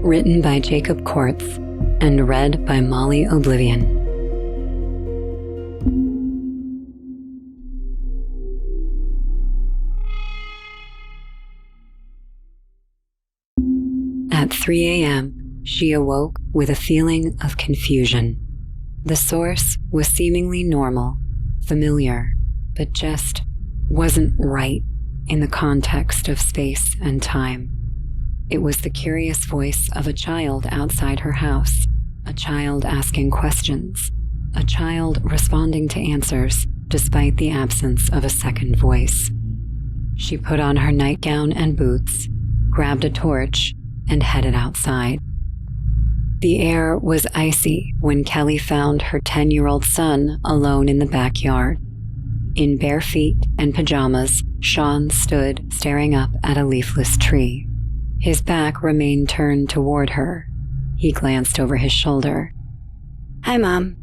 Written by Jacob Cordtz and read by Molly Oblivion. At 3 a.m., she awoke with a feeling of confusion. The source was seemingly normal, familiar, but just wasn't right in the context of space and time. It was the curious voice of a child outside her house, a child asking questions, a child responding to answers despite the absence of a second voice. She put on her nightgown and boots, grabbed a torch, and headed outside. The air was icy when Kelly found her 10-year-old son alone in the backyard. In bare feet and pajamas, Sean stood staring up at a leafless tree. His back remained turned toward her. He glanced over his shoulder. "Hi, Mom."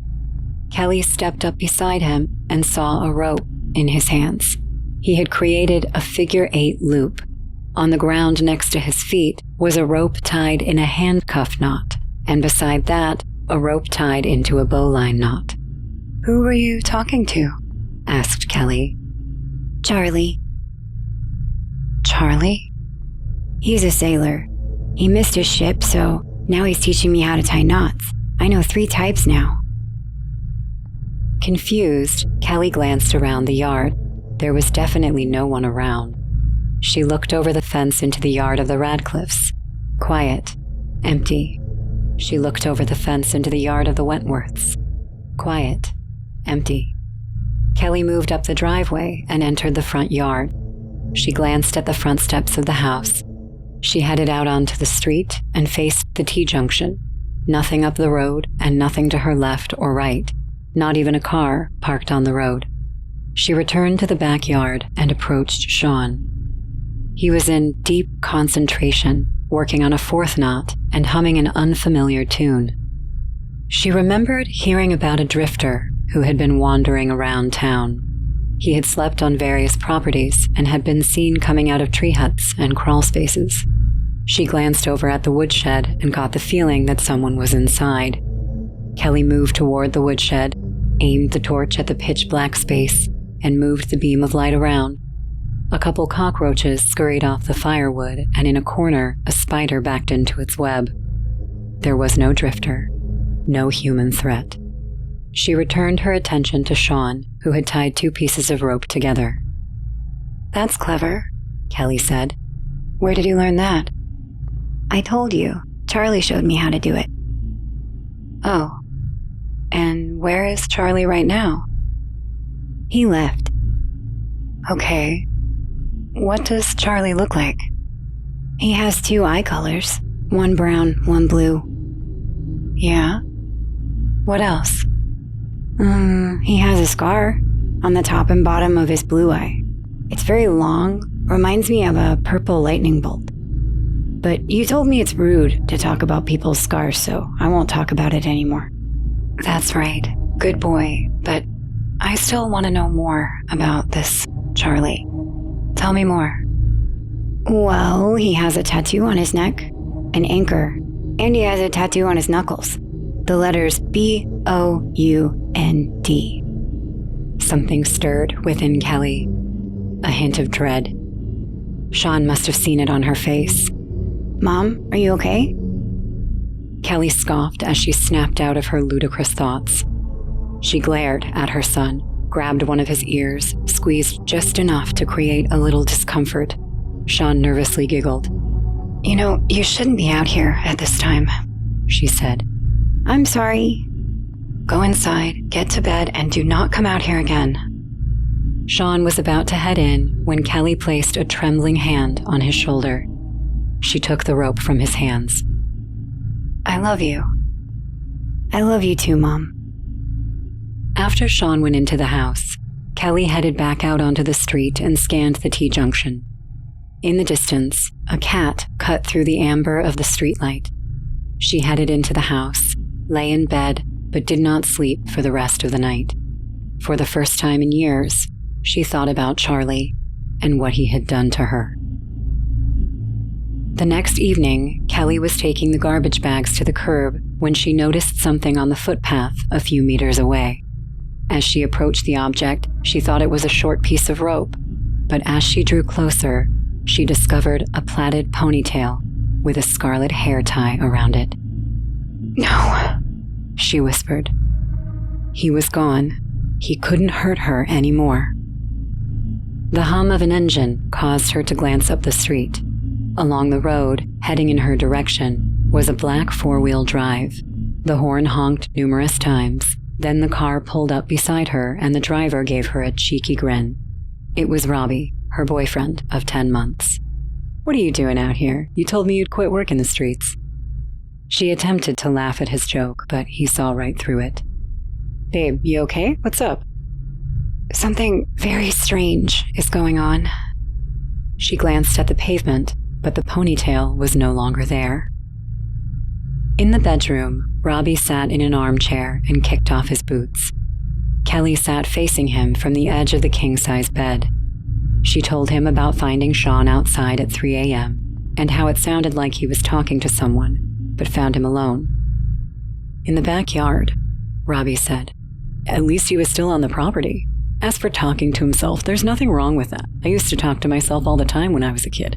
Kelly stepped up beside him and saw a rope in his hands. He had created a figure-8 loop. On the ground next to his feet was a rope tied in a handcuff knot, and beside that, a rope tied into a bowline knot. "Who were you talking to?" asked Kelly. "Charlie." "Charlie?" "He's a sailor. He missed his ship, so now he's teaching me how to tie knots. I know 3 types now." Confused, Kelly glanced around the yard. There was definitely no one around. She looked over the fence into the yard of the Radcliffes. Quiet. Empty. She looked over the fence into the yard of the Wentworths. Quiet. Empty. Kelly moved up the driveway and entered the front yard. She glanced at the front steps of the house. She headed out onto the street and faced the T-junction. Nothing up the road and nothing to her left or right. Not even a car parked on the road. She returned to the backyard and approached Sean. He was in deep concentration, working on a 4th knot and humming an unfamiliar tune. She remembered hearing about a drifter who had been wandering around town. He had slept on various properties and had been seen coming out of tree huts and crawl spaces. She glanced over at the woodshed and got the feeling that someone was inside. Kelly moved toward the woodshed, aimed the torch at the pitch-black space, and moved the beam of light around. A couple cockroaches scurried off the firewood, and in a corner, a spider backed into its web. There was no drifter, no human threat. She returned her attention to Sean, who had tied 2 pieces of rope together. "That's clever," Kelly said. "Where did you learn that?" "I told you. Charlie showed me how to do it." "Oh. And where is Charlie right now?" "He left." "Okay. What does Charlie look like?" "He has 2 eye colors. One brown, one blue." "Yeah? What else?" He has a scar on the top and bottom of his blue eye. It's very long, reminds me of a purple lightning bolt. But you told me it's rude to talk about people's scars, so I won't talk about it anymore." "That's right. Good boy. But I still want to know more about this Charlie. Tell me more." "Well, he has a tattoo on his neck, an anchor, and he has a tattoo on his knuckles. The letters BOUND. Something stirred within Kelly. A hint of dread. Sean must have seen it on her face. "Mom, are you okay?" Kelly scoffed as she snapped out of her ludicrous thoughts. She glared at her son, grabbed one of his ears, squeezed just enough to create a little discomfort. Sean nervously giggled. "You know, you shouldn't be out here at this time," she said. "I'm sorry." "Go inside, get to bed, and do not come out here again." Sean was about to head in when Kelly placed a trembling hand on his shoulder. She took the rope from his hands. "I love you." "I love you too, Mom." After Sean went into the house, Kelly headed back out onto the street and scanned the T-junction. In the distance, a cat cut through the amber of the streetlight. She headed into the house, lay in bed, but did not sleep for the rest of the night. For the first time in years, she thought about Charlie and what he had done to her. The next evening, Kelly was taking the garbage bags to the curb when she noticed something on the footpath a few meters away. As she approached the object, she thought it was a short piece of rope, but as she drew closer, she discovered a plaited ponytail with a scarlet hair tie around it. No, she whispered. He was gone. He couldn't hurt her anymore. The hum of an engine caused her to glance up the street. Along the road, heading in her direction, was a black four-wheel drive. The horn honked numerous times. Then the car pulled up beside her and the driver gave her a cheeky grin. It was Robbie, her boyfriend of 10 months. "What are you doing out here? You told me you'd quit working the streets." She attempted to laugh at his joke, but he saw right through it. "Babe, you okay? What's up?" Something very strange is going on. She glanced at the pavement, but the ponytail was no longer there. In the bedroom, Robbie sat in an armchair and kicked off his boots. Kelly sat facing him from the edge of the king-size bed. She told him about finding Sean outside at 3 a.m. and how it sounded like he was talking to someone, but found him alone. "In the backyard," Robbie said. "At least he was still on the property. As for talking to himself, there's nothing wrong with that. I used to talk to myself all the time when I was a kid.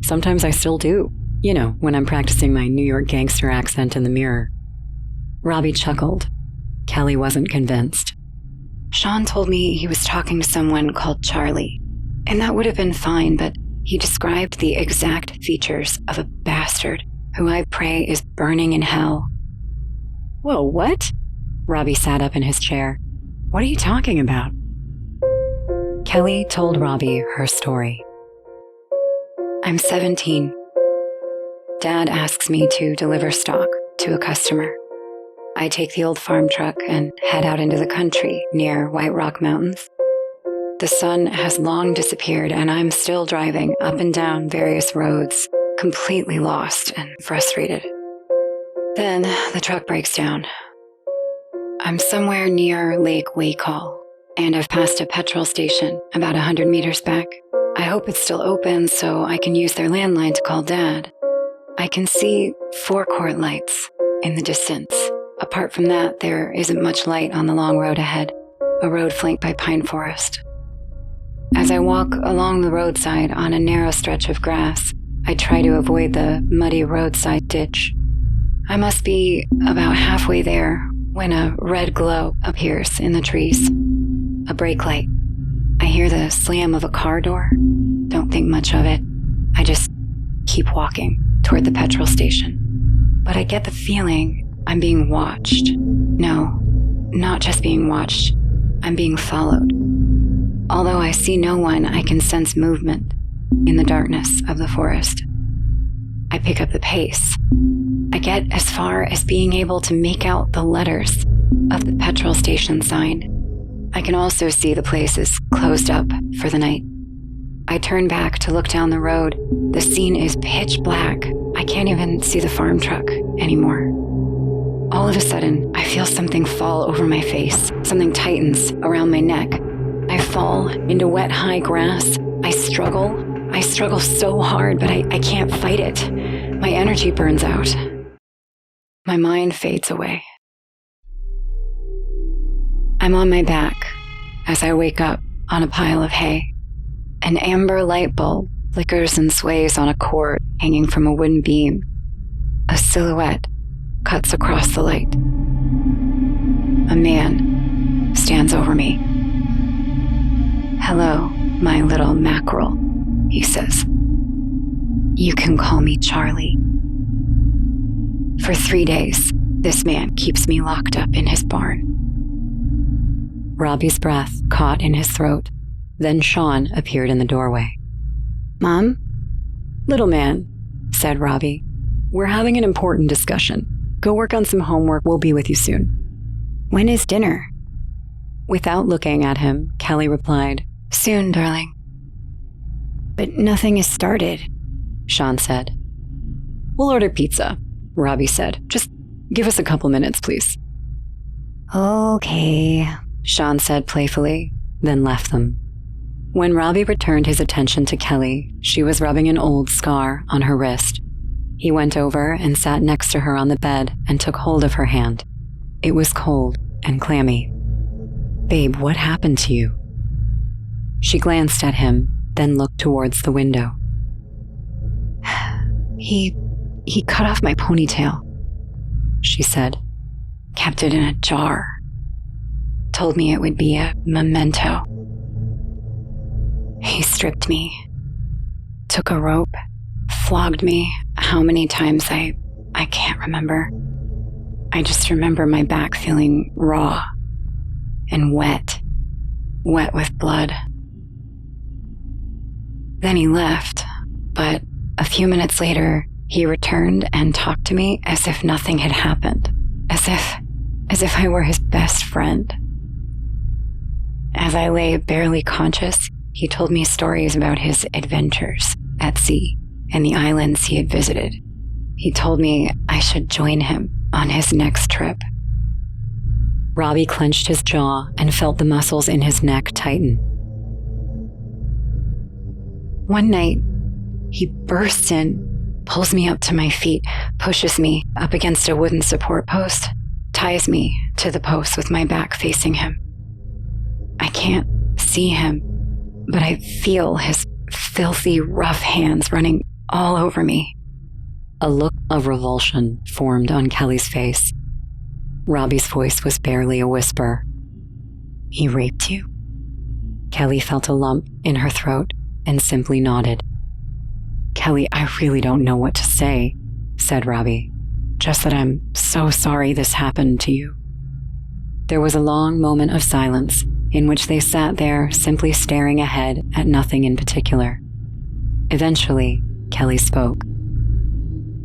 Sometimes I still do. You know, when I'm practicing my New York gangster accent in the mirror." Robbie chuckled. Kelly wasn't convinced. Sean told me he was talking to someone called Charlie, and that would have been fine, but he described the exact features of a bastard who I pray is burning in hell. "Whoa, what?" Robbie sat up in his chair. "What are you talking about?" Kelly told Robbie her story. "I'm 17. Dad asks me to deliver stock to a customer. I take the old farm truck and head out into the country near White Rock Mountains. The sun has long disappeared and I'm still driving up and down various roads, completely lost and frustrated. Then the truck breaks down. I'm somewhere near Lake Waykall, and I've passed a petrol station about 100 meters back. I hope it's still open so I can use their landline to call Dad. I can see forecourt lights in the distance. Apart from that, there isn't much light on the long road ahead, a road flanked by pine forest. As I walk along the roadside on a narrow stretch of grass, I try to avoid the muddy roadside ditch. I must be about halfway there when a red glow appears in the trees. A brake light. I hear the slam of a car door. Don't think much of it. I just keep walking toward the petrol station. But I get the feeling I'm being watched. No, not just being watched. I'm being followed. Although I see no one, I can sense movement in the darkness of the forest. I pick up the pace. I get as far as being able to make out the letters of the petrol station sign. I can also see the place is closed up for the night. I turn back to look down the road. The scene is pitch black. I can't even see the farm truck anymore. All of a sudden, I feel something fall over my face. Something tightens around my neck. I fall into wet, high grass. I struggle so hard, but I can't fight it. My energy burns out. My mind fades away. I'm on my back as I wake up on a pile of hay. An amber light bulb flickers and sways on a cord hanging from a wooden beam. A silhouette cuts across the light. A man stands over me. "Hello, my little mackerel," he says. "You can call me Charlie." For 3 days, this man keeps me locked up in his barn. Robbie's breath caught in his throat. Then Sean appeared in the doorway. "Mom?" "Little man," said Robbie, "we're having an important discussion. Go work on some homework. We'll be with you soon." "When is dinner?" Without looking at him, Kelly replied, "Soon, darling." "But nothing is started," Sean said. "We'll order pizza," Robbie said. "Just give us a couple minutes, please." "Okay," Sean said playfully, then left them. When Robbie returned his attention to Kelly, she was rubbing an old scar on her wrist. He went over and sat next to her on the bed and took hold of her hand. It was cold and clammy. "Babe, what happened to you?" She glanced at him, then looked towards the window. He cut off my ponytail," she said. "Kept it in a jar. Told me it would be a memento. He stripped me, took a rope, flogged me how many times I can't remember. I just remember my back feeling raw and wet with blood. Then he left, but a few minutes later, he returned and talked to me as if nothing had happened, as if I were his best friend. As I lay barely conscious, he told me stories about his adventures at sea and the islands he had visited. He told me I should join him on his next trip." Robbie clenched his jaw and felt the muscles in his neck tighten. "One night, he bursts in, pulls me up to my feet, pushes me up against a wooden support post, ties me to the post with my back facing him. I can't see him, but I feel his filthy, rough hands running all over me." A look of revulsion formed on Kelly's face. Robbie's voice was barely a whisper. "He raped you?" Kelly felt a lump in her throat and simply nodded. "Kelly, I really don't know what to say," said Robbie. "Just that I'm so sorry this happened to you." There was a long moment of silence in which they sat there simply staring ahead at nothing in particular. Eventually, Kelly spoke.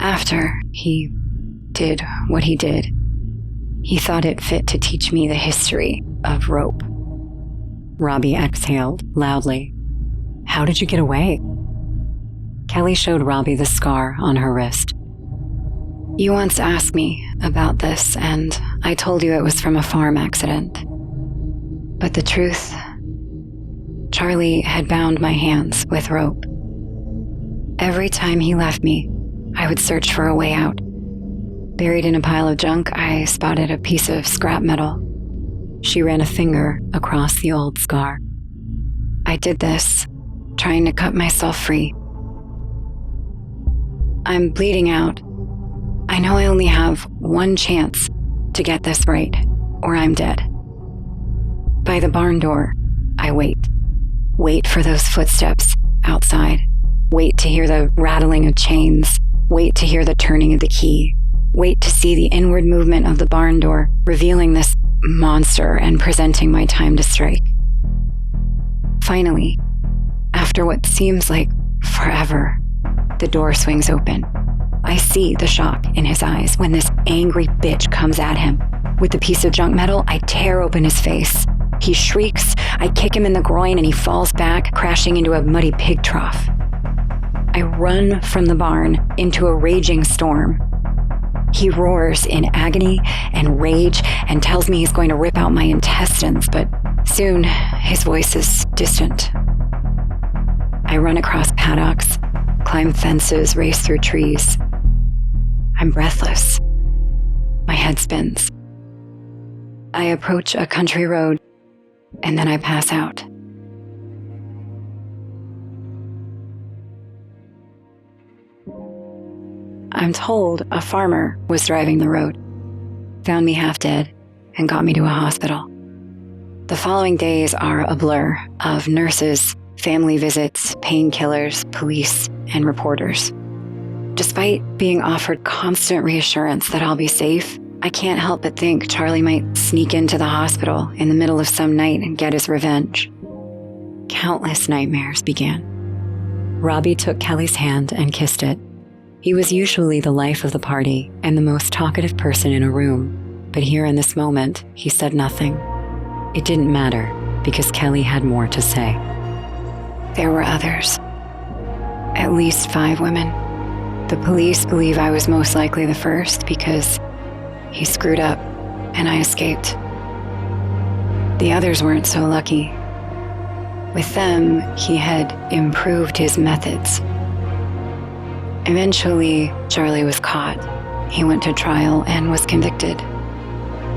"After he did what he did, he thought it fit to teach me the history of rope." Robbie exhaled loudly. "How did you get away?" Kelly showed Robbie the scar on her wrist. "You once asked me about this, and I told you it was from a farm accident. But the truth, Charlie had bound my hands with rope. Every time he left me, I would search for a way out. Buried in a pile of junk, I spotted a piece of scrap metal." She ran a finger across the old scar. "I did this, trying to cut myself free. I'm bleeding out. I know I only have one chance to get this right, or I'm dead. By the barn door, I wait. Wait for those footsteps outside. Wait to hear the rattling of chains. Wait to hear the turning of the key. Wait to see the inward movement of the barn door, revealing this monster and presenting my time to strike. Finally, after what seems like forever, the door swings open. I see the shock in his eyes when this angry bitch comes at him. With the piece of junk metal, I tear open his face. He shrieks, I kick him in the groin, and he falls back, crashing into a muddy pig trough. I run from the barn into a raging storm. He roars in agony and rage and tells me he's going to rip out my intestines, but soon his voice is distant. I run across paddocks, climb fences, race through trees. I'm breathless. My head spins. I approach a country road, and then I pass out. I'm told a farmer was driving the road, found me half dead, and got me to a hospital. The following days are a blur of nurses, family visits, painkillers, police, and reporters. Despite being offered constant reassurance that I'll be safe, I can't help but think Charlie might sneak into the hospital in the middle of some night and get his revenge. Countless nightmares began. Robbie took Kelly's hand and kissed it. He was usually the life of the party and the most talkative person in a room, but here in this moment, he said nothing. It didn't matter, because Kelly had more to say. There were others. At least 5 women. The police believe I was most likely the first because he screwed up and I escaped. The others weren't so lucky. With them, he had improved his methods. Eventually, Charlie was caught. He went to trial and was convicted.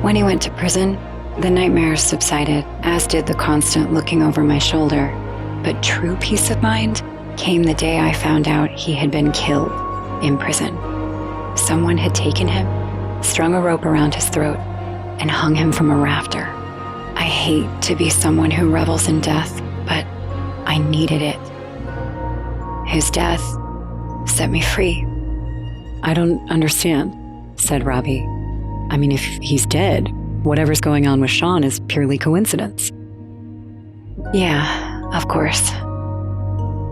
When he went to prison, the nightmares subsided, as did the constant looking over my shoulder. But true peace of mind came the day I found out he had been killed in prison. Someone had taken him, strung a rope around his throat, and hung him from a rafter. I hate to be someone who revels in death, but I needed it. His death set me free. I don't understand, said Robbie. I mean, if he's dead, whatever's going on with Sean is purely coincidence. Yeah, of course.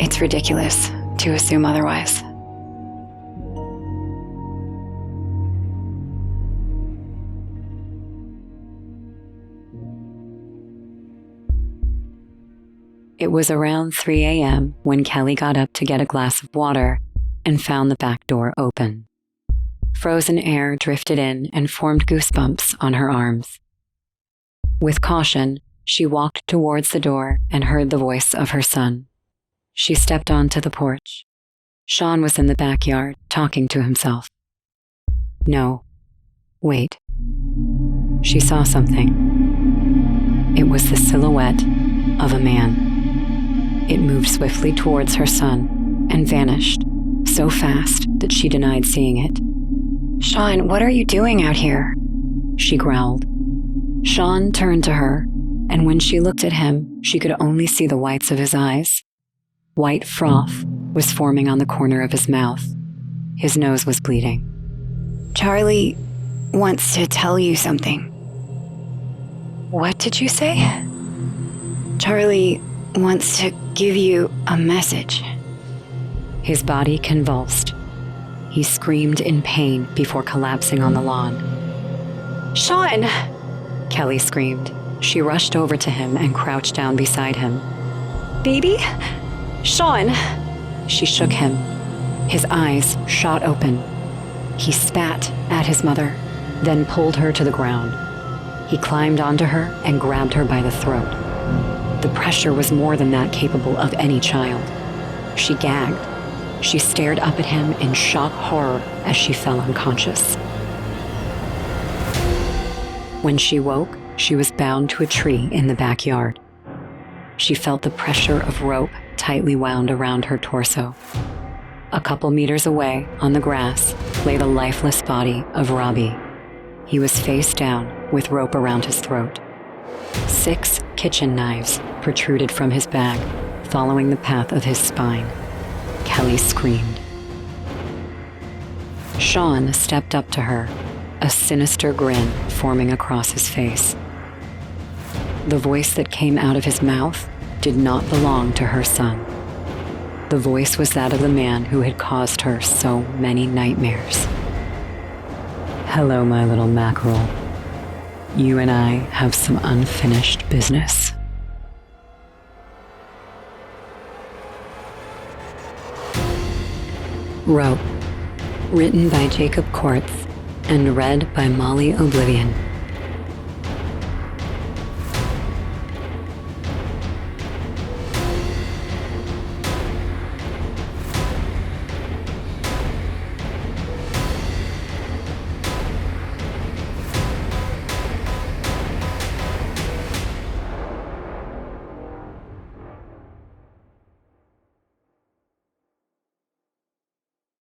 It's ridiculous to assume otherwise. It was around 3 a.m. when Kelly got up to get a glass of water and found the back door open. Frozen air drifted in and formed goosebumps on her arms. With caution, she walked towards the door and heard the voice of her son. She stepped onto the porch. Sean was in the backyard, talking to himself. No. Wait. She saw something. It was the silhouette of a man. It moved swiftly towards her son and vanished, so fast that she denied seeing it. Sean, what are you doing out here? She growled. Sean turned to her, and when she looked at him, she could only see the whites of his eyes. White froth was forming on the corner of his mouth. His nose was bleeding. Charlie wants to tell you something. What did you say? Charlie wants to give you a message. His body convulsed. He screamed in pain before collapsing on the lawn. Sean! Kelly screamed. She rushed over to him and crouched down beside him. Baby? Sean! She shook him. His eyes shot open. He spat at his mother, then pulled her to the ground. He climbed onto her and grabbed her by the throat. The pressure was more than that capable of any child. She gagged. She stared up at him in shock horror as she fell unconscious. When she woke, she was bound to a tree in the backyard. She felt the pressure of rope tightly wound around her torso. A couple meters away, on the grass, lay the lifeless body of Robbie. He was face down with rope around his throat. 6 kitchen knives protruded from his bag, following the path of his spine. Kelly screamed. Sean stepped up to her, a sinister grin forming across his face. The voice that came out of his mouth did not belong to her son. The voice was that of the man who had caused her so many nightmares. Hello, my little mackerel. You and I have some unfinished business. Rope, written by Jacob Cordtz and read by Molly Oblivion.